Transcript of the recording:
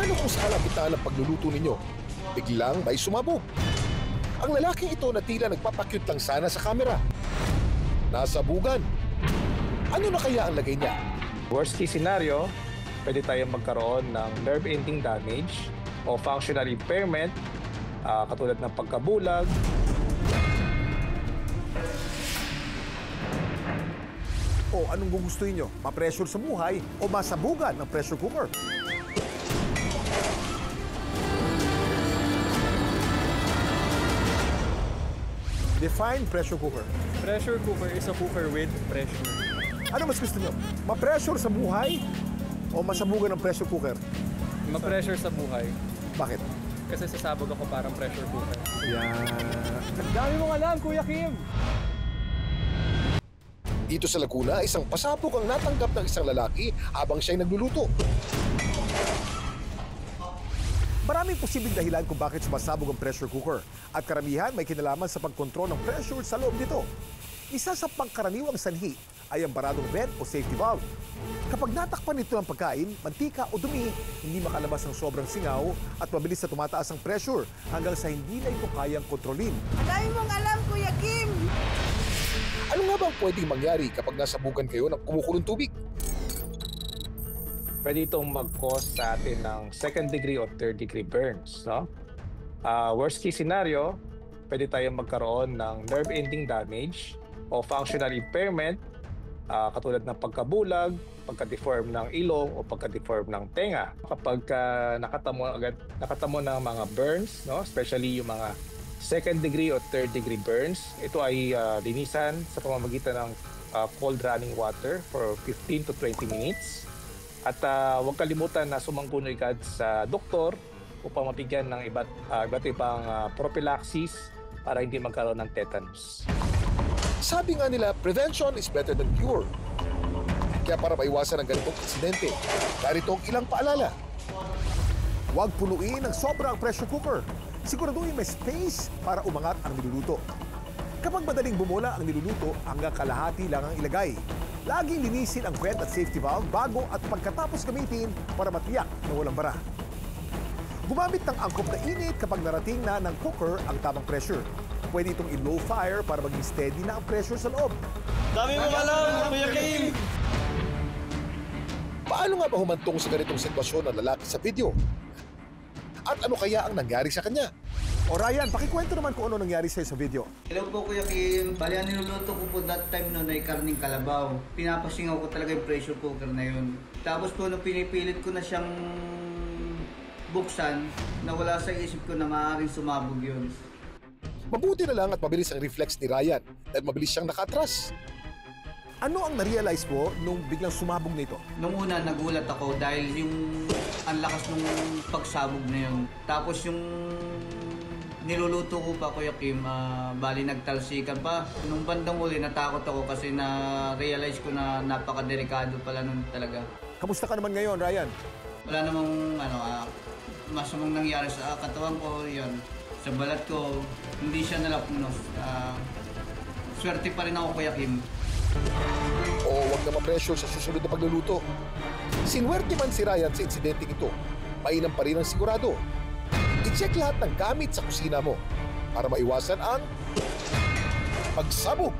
Paano kung sa kalagitnaan ng pagluluto ninyo, biglang may sumabog? Ang lalaking ito na tila nagpapakyut lang sana sa kamera. Nasabugan. Ano na kaya ang lagay niya? Worst case scenario, pwede tayong magkaroon ng nerve ending damage o functional impairment katulad ng pagkabulag. O anong gugustuhin nyo? Ma-pressure sa buhay o masabugan ng pressure cooker? Define pressure cooker. Pressure cooker is a cooker with pressure. Ano mas gusto nyo? Ma-pressure sa buhay o masabugan ng pressure cooker? Ma-pressure sa buhay. Bakit? Kasi sasabog ako parang pressure cooker. Yan. Ang dami mong alam, Kuya Kim! Dito sa Laguna, isang pasabog ang natanggap ng isang lalaki habang siya'y nagluluto. Maraming posibleng dahilan kung bakit sumasabog ang pressure cooker at karamihan may kinalaman sa pagkontrol ng pressure sa loob nito. Isa sa pangkaraniwang sanhi ay ang baradong vent o safety valve. Kapag natakpan nito ng pagkain, mantika o dumi, hindi makalabas ng sobrang singaw at mabilis na tumataas ang pressure hanggang sa hindi na ito kayang kontrolin. Ang dami mong alam, Kuya Kim! Ano nga ba ang pwedeng mangyari kapag nasabugan kayo ng kumukulong tubig? Pwede itong mag-cause sa atin ng second degree or third degree burns. No? Worst case scenario, pwede tayong magkaroon ng nerve ending damage o functional impairment katulad ng pagkabulag, pagka-deform ng ilong o pagka-deform ng tenga. Kapag nakatamo ng mga burns, no? Especially yung mga second degree o third degree burns, ito ay linisan sa pamamagitan ng cold running water for 15 to 20 minutes. At huwag kalimutan na sumanggunoy agad sa doktor upang mabigyan ng iba't ibang prophylaxis para hindi magkaroon ng tetanus. Sabi nga nila, prevention is better than cure. Kaya para maiwasan ang ganitong insidente, narito ang ilang paalala. Huwag punuin ng sobra ang pressure cooker. Siguraduhin may space para umangat ang niluluto. Kapag madaling bumula ang niluluto, hanggang kalahati lang ang ilagay. Laging linisin ang vent at safety valve bago at pagkatapos gamitin para matiyak na walang bara. Gumamit ng angkop na init kapag narating na ng cooker ang tamang pressure. Pwede itong i-low fire para maging steady na ang pressure sa loob. Dami mong alam, Kuya Kim! Paano nga ba humantong sa ganitong sitwasyon ng lalaki sa video? At ano kaya ang nangyari sa kanya? O Ryan, pakikwento naman kung ano nangyari sa'yo sa video. Hello po Kuya Kim. Bali, ang niluluto ko po that time noon ay karning kalabaw. Pinapasingaw ko talaga yung pressure cooker na yun. Tapos po nung pinipilit ko na siyang buksan, nawala sa isip ko na maaaring sumabog yun. Mabuti na lang at mabilis ang reflex ni Ryan dahil mabilis siyang nakatras. Ano ang na-realize mo nung biglang sumabog nito? Nung una, nagulat ako dahil yung ang lakas nung pagsabog na yun. Tapos yung niluluto ko pa, Kuya Kim, bali nagtalsikan pa. Nung bandang uli, natakot ako kasi na-realize ko na napakadelikado pala nun talaga. Kamusta ka naman ngayon, Ryan? Wala namang masamang nangyari sa katawan ko, yun. Sa balat ko, hindi siya nalapnos. Swerte pa rin ako, Kuya Kim. O huwag na ma-pressure sa susunod na pagluluto. Sinwerte man si Ryan sa insidente ito, mainam pa rin ang sigurado. I-check lahat ng gamit sa kusina mo para maiwasan ang pagsabog.